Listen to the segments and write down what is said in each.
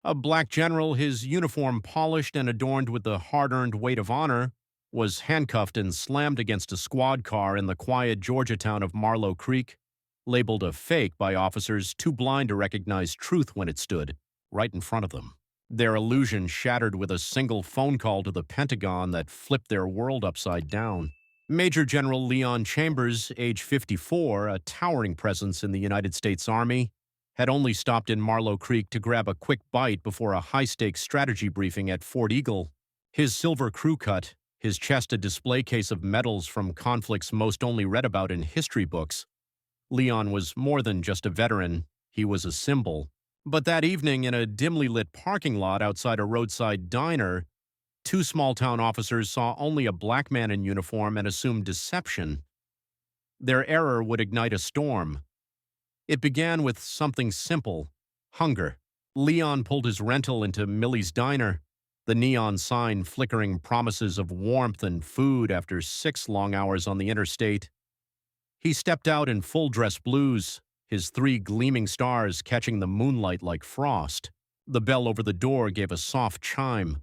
A black general, his uniform polished and adorned with the hard-earned weight of honor, was handcuffed and slammed against a squad car in the quiet Georgia town of Marlow Creek, labeled a fake by officers too blind to recognize truth when it stood right in front of them. Their illusion shattered with a single phone call to the Pentagon that flipped their world upside down. Major General Leon Chambers, age 54, a towering presence in the United States Army, had only stopped in Marlow Creek to grab a quick bite before a high-stakes strategy briefing at Fort Eagle. His silver crew cut, his chest a display case of medals from conflicts most only read about in history books. Leon was more than just a veteran, he was a symbol. But that evening, in a dimly lit parking lot outside a roadside diner, two small-town officers saw only a black man in uniform and assumed deception. Their error would ignite a storm. It began with something simple: hunger. Leon pulled his rental into Millie's Diner, the neon sign flickering promises of warmth and food after 6 long hours on the interstate. He stepped out in full-dress blues, his 3 gleaming stars catching the moonlight like frost. The bell over the door gave a soft chime.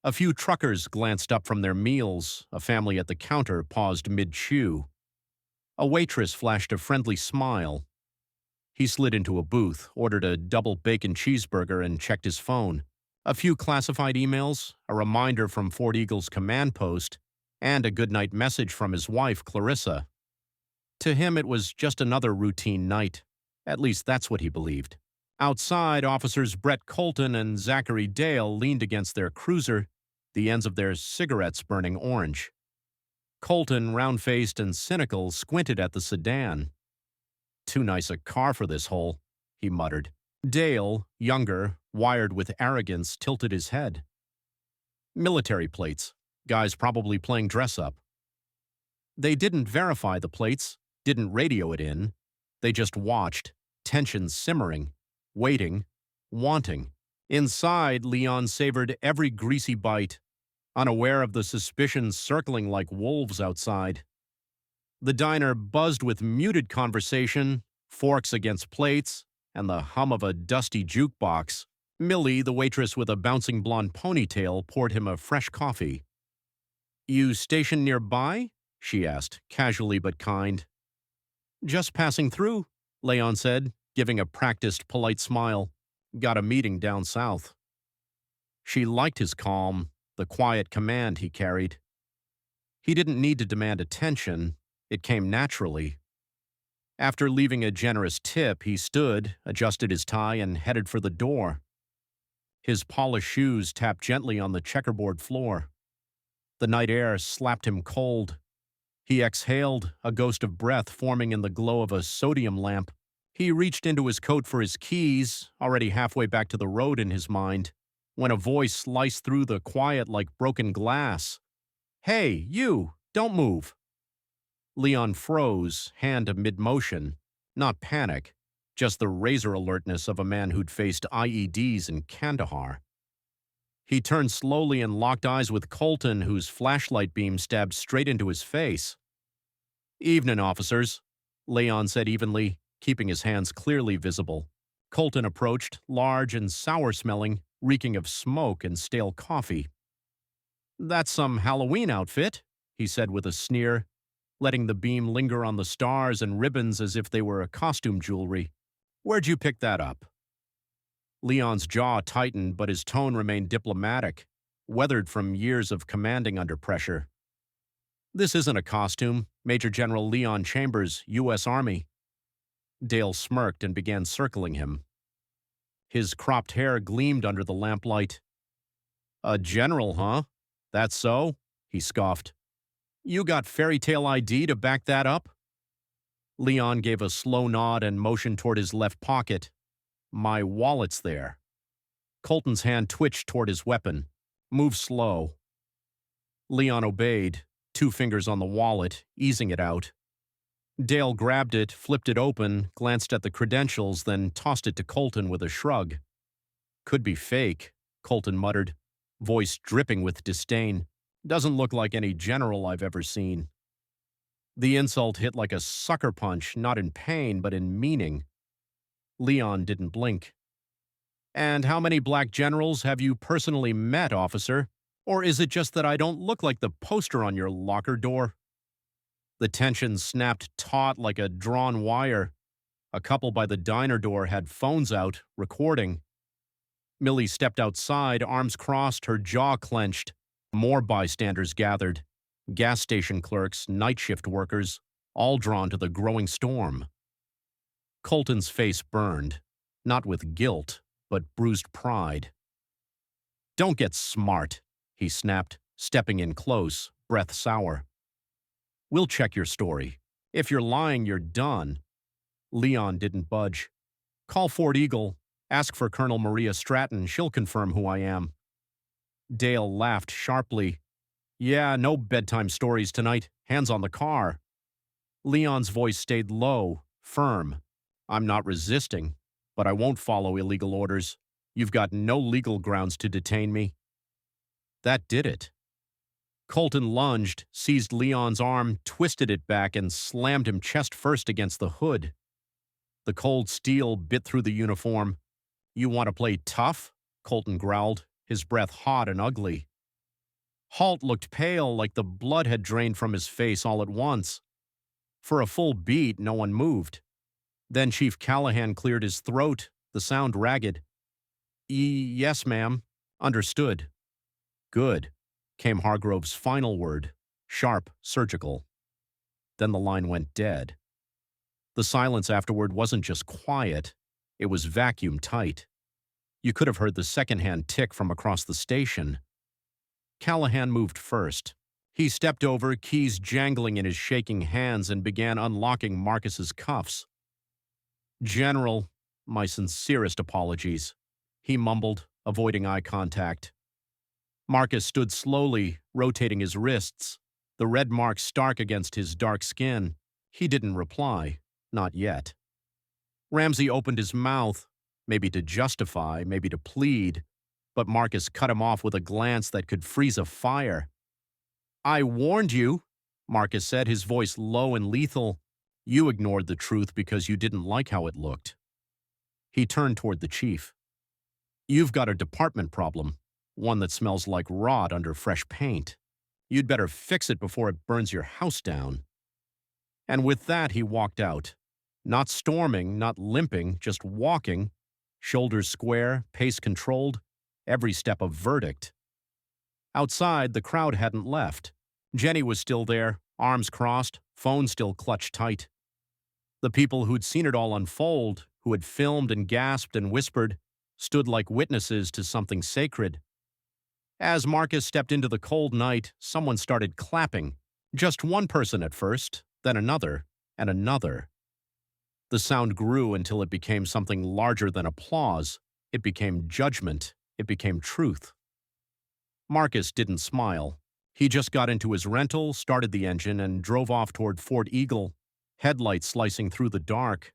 A few truckers glanced up from their meals, a family at the counter paused mid-chew. A waitress flashed a friendly smile. He slid into a booth, ordered a double bacon cheeseburger, and checked his phone. A few classified emails, a reminder from Fort Eagle's command post, and a goodnight message from his wife, Clarissa. To him, it was just another routine night. At least that's what he believed. Outside, officers Brett Colton and Zachary Dale leaned against their cruiser, the ends of their cigarettes burning orange. Colton, round-faced and cynical, squinted at the sedan. "Too nice a car for this hole," he muttered. Dale, younger, wired with arrogance, tilted his head. "Military plates. Guys probably playing dress-up." They didn't verify the plates, didn't radio it in. They just watched, tension simmering, waiting, wanting. Inside, Leon savored every greasy bite, unaware of the suspicions circling like wolves outside. The diner buzzed with muted conversation, forks against plates, and the hum of a dusty jukebox. Millie, the waitress with a bouncing blonde ponytail, poured him a fresh coffee. "You stationed nearby?" she asked, casually but kind. "Just passing through," Leon said, giving a practiced, polite smile. "Got a meeting down south." She liked his calm, the quiet command he carried. He didn't need to demand attention. It came naturally. After leaving a generous tip, he stood, adjusted his tie, and headed for the door. His polished shoes tapped gently on the checkerboard floor. The night air slapped him cold. He exhaled, a ghost of breath forming in the glow of a sodium lamp. He reached into his coat for his keys, already halfway back to the road in his mind, when a voice sliced through the quiet like broken glass. "Hey, you! Don't move!" Leon froze, hand mid-motion. Not panic, just the razor alertness of a man who'd faced IEDs in Kandahar. He turned slowly and locked eyes with Colton, whose flashlight beam stabbed straight into his face. "Evening, officers," Leon said evenly, keeping his hands clearly visible. Colton approached, large and sour-smelling, reeking of smoke and stale coffee. "That's some Halloween outfit," he said with a sneer, letting the beam linger on the stars and ribbons as if they were a costume jewelry. "Where'd you pick that up?" Leon's jaw tightened, but his tone remained diplomatic, weathered from years of commanding under pressure. "This isn't a costume. Major General Leon Chambers, U.S. Army." Dale smirked and began circling him. His cropped hair gleamed under the lamplight. "A general, huh? That's so?" he scoffed. "You got fairy tale ID to back that up?" Leon gave a slow nod and motioned toward his left pocket. "My wallet's there." Colton's hand twitched toward his weapon. "Move slow." Leon obeyed, 2 fingers on the wallet, easing it out. Dale grabbed it, flipped it open, glanced at the credentials, then tossed it to Colton with a shrug. "Could be fake," Colton muttered, voice dripping with disdain. "Doesn't look like any general I've ever seen." The insult hit like a sucker punch, not in pain, but in meaning. Leon didn't blink. And how many black generals have you personally met, officer? Or is it just that I don't look like the poster on your locker door? The tension snapped taut like a drawn wire. A couple by the diner door had phones out, recording. Millie stepped outside, arms crossed, her jaw clenched. More bystanders gathered. Gas station clerks, night shift workers, all drawn to the growing storm. Colton's face burned, not with guilt, but bruised pride. "Don't get smart," he snapped, stepping in close, breath sour. "We'll check your story. If you're lying, you're done." Leon didn't budge. "Call Fort Eagle. Ask for Colonel Maria Stratton. She'll confirm who I am." Dale laughed sharply. "Yeah, no bedtime stories tonight. Hands on the car." Leon's voice stayed low, firm. "I'm not resisting, but I won't follow illegal orders. You've got no legal grounds to detain me." That did it. Colton lunged, seized Leon's arm, twisted it back, and slammed him chest first against the hood. The cold steel bit through the uniform. "You want to play tough?" Colton growled, his breath hot and ugly. Halt looked pale, like the blood had drained from his face all at once. For a full beat, no one moved. Then Chief Callahan cleared his throat, the sound ragged. Yes, ma'am. Understood." "Good," came Hargrove's final word, sharp, surgical. Then the line went dead. The silence afterward wasn't just quiet, it was vacuum tight. You could have heard the secondhand tick from across the station. Callahan moved first. He stepped over, keys jangling in his shaking hands, and began unlocking Marcus's cuffs. "General, my sincerest apologies," he mumbled, avoiding eye contact. Marcus stood slowly, rotating his wrists, the red mark stark against his dark skin. He didn't reply, not yet. Ramsey opened his mouth, maybe to justify, maybe to plead, but Marcus cut him off with a glance that could freeze a fire. "I warned you," Marcus said, his voice low and lethal. "You ignored the truth because you didn't like how it looked." He turned toward the chief. "You've got a department problem, one that smells like rot under fresh paint. You'd better fix it before it burns your house down." And with that, he walked out. Not storming, not limping, just walking, shoulders square, pace controlled, every step a verdict. Outside, the crowd hadn't left. Jenny was still there, arms crossed, phone still clutched tight. The people who'd seen it all unfold, who had filmed and gasped and whispered, stood like witnesses to something sacred. As Marcus stepped into the cold night, someone started clapping. Just one person at first, then another, and another. The sound grew until it became something larger than applause. It became judgment. It became truth. Marcus didn't smile. He just got into his rental, started the engine, and drove off toward Fort Eagle, headlights slicing through the dark.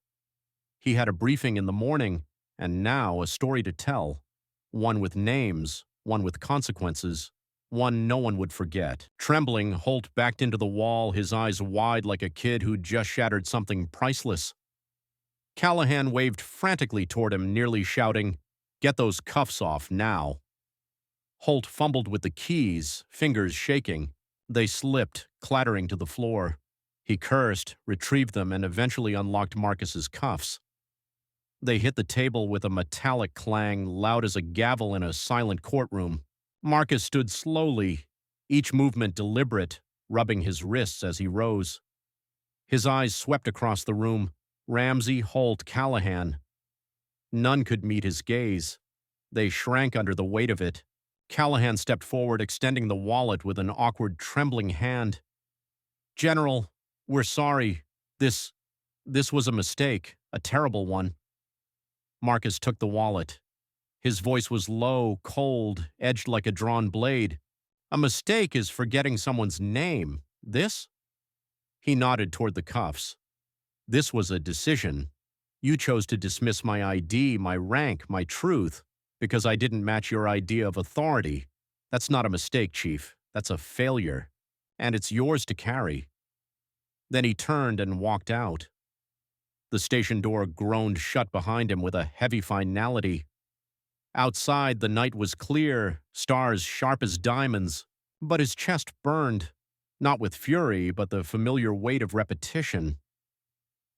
He had a briefing in the morning, and now a story to tell. One with names, one with consequences, one no one would forget. Trembling, Holt backed into the wall, his eyes wide like a kid who'd just shattered something priceless. Callahan waved frantically toward him, nearly shouting, "Get those cuffs off now." Holt fumbled with the keys, fingers shaking. They slipped, clattering to the floor. He cursed, retrieved them, and eventually unlocked Marcus's cuffs. They hit the table with a metallic clang, loud as a gavel in a silent courtroom. Marcus stood slowly, each movement deliberate, rubbing his wrists as he rose. His eyes swept across the room. Ramsey, Holt, Callahan. None could meet his gaze. They shrank under the weight of it. Callahan stepped forward, extending the wallet with an awkward, trembling hand. "General, we're sorry. This was a mistake, a terrible one." Marcus took the wallet. His voice was low, cold, edged like a drawn blade. "A mistake is forgetting someone's name. This?" He nodded toward the cuffs. "This was a decision. You chose to dismiss my ID, my rank, my truth, because I didn't match your idea of authority. That's not a mistake, Chief. That's a failure. And it's yours to carry." Then he turned and walked out. The station door groaned shut behind him with a heavy finality. Outside, the night was clear, stars sharp as diamonds, but his chest burned, not with fury, but the familiar weight of repetition.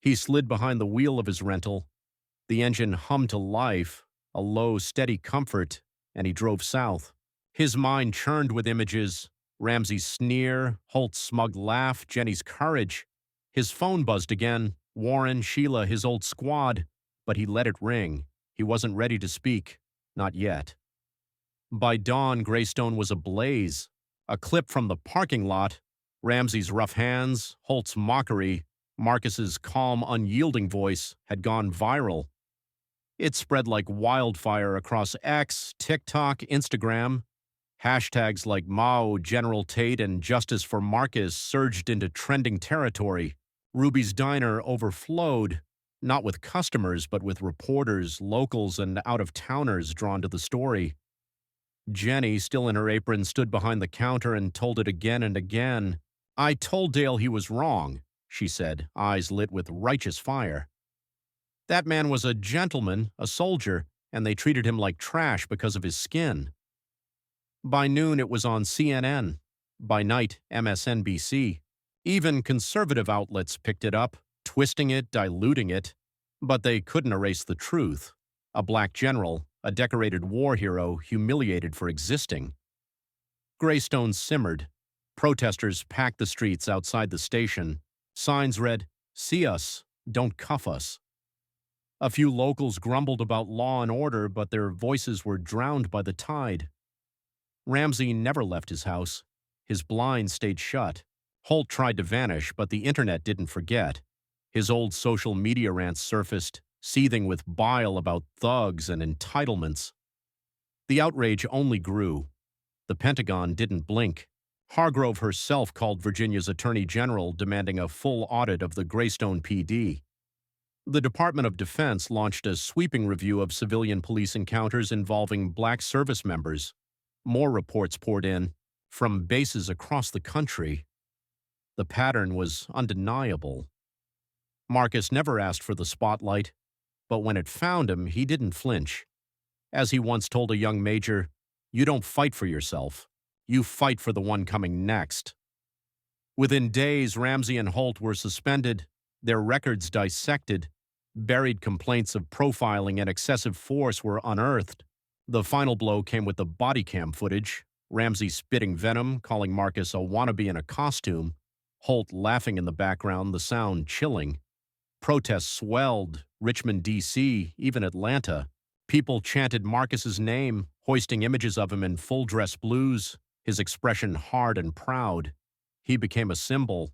He slid behind the wheel of his rental. The engine hummed to life, a low, steady comfort, and he drove south. His mind churned with images: Ramsey's sneer, Holt's smug laugh, Jenny's courage. His phone buzzed again. Warren, Sheila, his old squad. But he let it ring. He wasn't ready to speak. Not yet. By dawn, Greystone was ablaze. A clip from the parking lot. Ramsey's rough hands, Holt's mockery, Marcus's calm, unyielding voice had gone viral. It spread like wildfire across X, TikTok, Instagram. Hashtags like Mao, General Tate, and Justice for Marcus surged into trending territory. Ruby's Diner overflowed, not with customers, but with reporters, locals, and out-of-towners drawn to the story. Jenny, still in her apron, stood behind the counter and told it again and again. "I told Dale he was wrong," she said, eyes lit with righteous fire. "That man was a gentleman, a soldier, and they treated him like trash because of his skin." By noon, it was on CNN. By night, MSNBC. Even conservative outlets picked it up, twisting it, diluting it. But they couldn't erase the truth. A black general, a decorated war hero, humiliated for existing. Greystone simmered. Protesters packed the streets outside the station. Signs read, "See us, don't cuff us." A few locals grumbled about law and order, but their voices were drowned by the tide. Ramsey never left his house. His blinds stayed shut. Holt tried to vanish, but the internet didn't forget. His old social media rants surfaced, seething with bile about thugs and entitlements. The outrage only grew. The Pentagon didn't blink. Hargrove herself called Virginia's Attorney General, demanding a full audit of the Greystone PD. The Department of Defense launched a sweeping review of civilian police encounters involving black service members. More reports poured in, from bases across the country. The pattern was undeniable. Marcus never asked for the spotlight, but when it found him, he didn't flinch. As he once told a young major, "You don't fight for yourself. You fight for the one coming next." Within days, Ramsey and Holt were suspended, their records dissected. Buried complaints of profiling and excessive force were unearthed. The final blow came with the body cam footage. Ramsey spitting venom, calling Marcus a wannabe in a costume. Holt laughing in the background, the sound chilling. Protests swelled. Richmond, D.C., even Atlanta. People chanted Marcus's name, hoisting images of him in full-dress blues, his expression hard and proud. He became a symbol,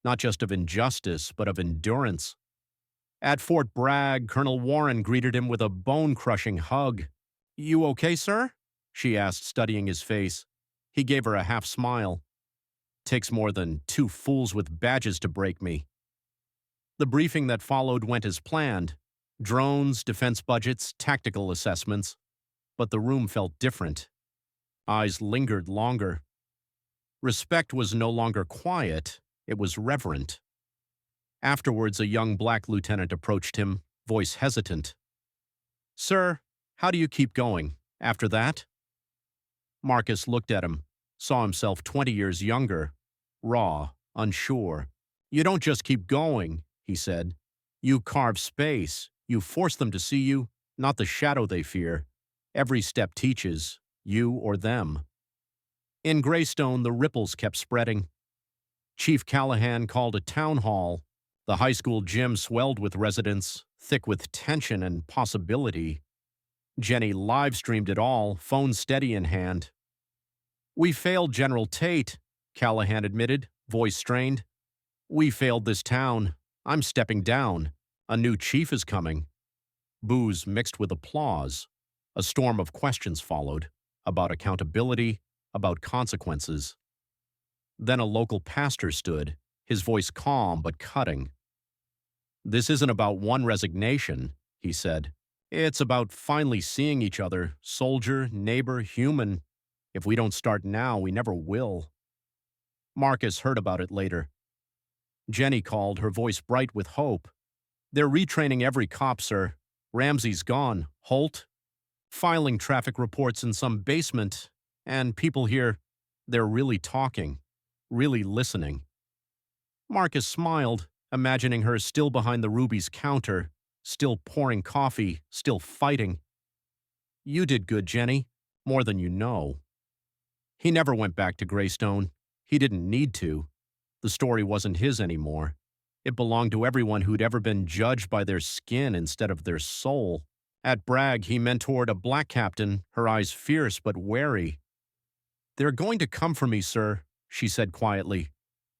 not just of injustice, but of endurance. At Fort Bragg, Colonel Warren greeted him with a bone-crushing hug. "You okay, sir?" she asked, studying his face. He gave her a half smile. "Takes more than two fools with badges to break me." The briefing that followed went as planned. Drones, defense budgets, tactical assessments. But the room felt different. Eyes lingered longer. Respect was no longer quiet, it was reverent. Afterwards, a young black lieutenant approached him, voice hesitant. "Sir, how do you keep going? After that?" Marcus looked at him, saw himself 20 years younger, raw, unsure. "You don't just keep going," he said. "You carve space. You force them to see you, not the shadow they fear. Every step teaches, you or them." In Greystone, the ripples kept spreading. Chief Callahan called a town hall. The high school gym swelled with residents, thick with tension and possibility. Jenny live-streamed it all, phone steady in hand. "We failed General Tate," Callahan admitted, voice strained. "We failed this town. I'm stepping down. A new chief is coming." Boos mixed with applause. A storm of questions followed, about accountability, about consequences. Then a local pastor stood, his voice calm but cutting. "This isn't about one resignation," he said. "It's about finally seeing each other, soldier, neighbor, human. If we don't start now, we never will." Marcus heard about it later. Jenny called, her voice bright with hope. "They're retraining every cop, sir. Ramsey's gone. Holt?" filing traffic reports in some basement, and people here, they're really talking, really listening. Marcus smiled, imagining her still behind the Ruby's counter, still pouring coffee, still fighting. You did good, Jenny, more than you know. He never went back to Greystone. He didn't need to. The story wasn't his anymore. It belonged to everyone who'd ever been judged by their skin instead of their soul. At Bragg, he mentored a black captain, her eyes fierce but wary. "They're going to come for me, sir," she said quietly.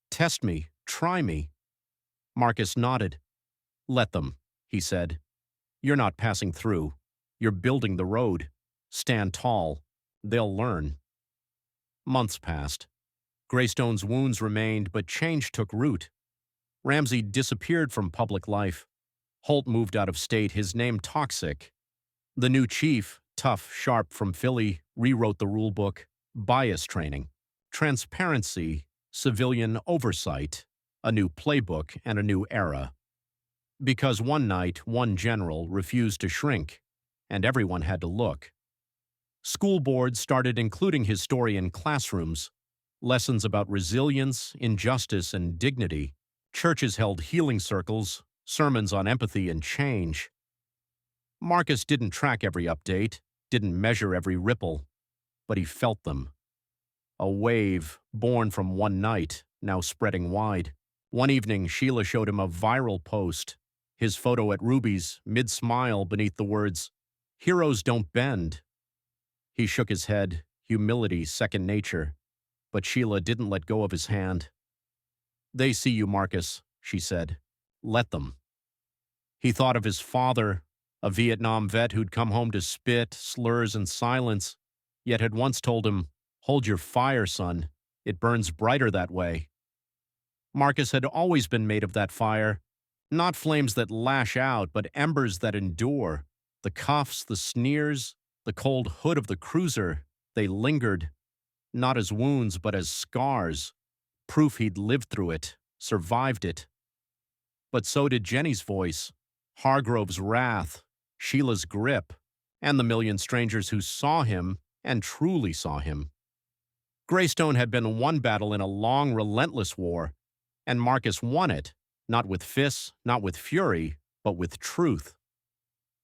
"Test me, try me." Marcus nodded. "Let them," he said. "You're not passing through. You're building the road. Stand tall. They'll learn." Months passed. Greystone's wounds remained, but change took root. Ramsey disappeared from public life. Holt moved out of state, his name toxic. The new chief, tough, sharp from Philly, rewrote the rulebook, bias training, transparency, civilian oversight, a new playbook, and a new era. Because one night, one general refused to shrink, and everyone had to look. School boards started including his story in classrooms, lessons about resilience, injustice, and dignity. Churches held healing circles, sermons on empathy and change. Marcus didn't track every update, didn't measure every ripple, but he felt them. A wave, born from one night, now spreading wide. One evening, Sheila showed him a viral post, his photo at Ruby's, mid-smile beneath the words, "Heroes don't bend." He shook his head, humility second nature, but Sheila didn't let go of his hand. "They see you, Marcus," she said. "Let them." He thought of his father, a Vietnam vet who'd come home to spit, slurs, and silence, yet had once told him, "Hold your fire, son. It burns brighter that way." Marcus had always been made of that fire, not flames that lash out, but embers that endure. The cuffs, the sneers, the cold hood of the cruiser, they lingered, not as wounds but as scars, proof he'd lived through it, survived it. But so did Jenny's voice, Hargrove's wrath, Sheila's grip, and the million strangers who saw him and truly saw him. Greystone had been one battle in a long, relentless war, and Marcus won it, not with fists, not with fury, but with truth.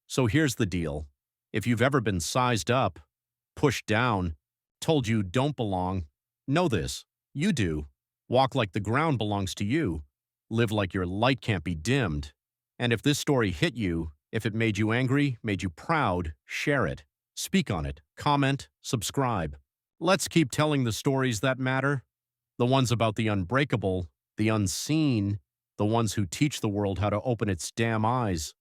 So here's the deal. If you've ever been sized up, pushed down, told you don't belong, know this, you do. Walk like the ground belongs to you. Live like your light can't be dimmed. And if this story hit you, if it made you angry, made you proud, share it. Speak on it. Comment. Subscribe. Let's keep telling the stories that matter. The ones about the unbreakable, the unseen, the ones who teach the world how to open its damn eyes.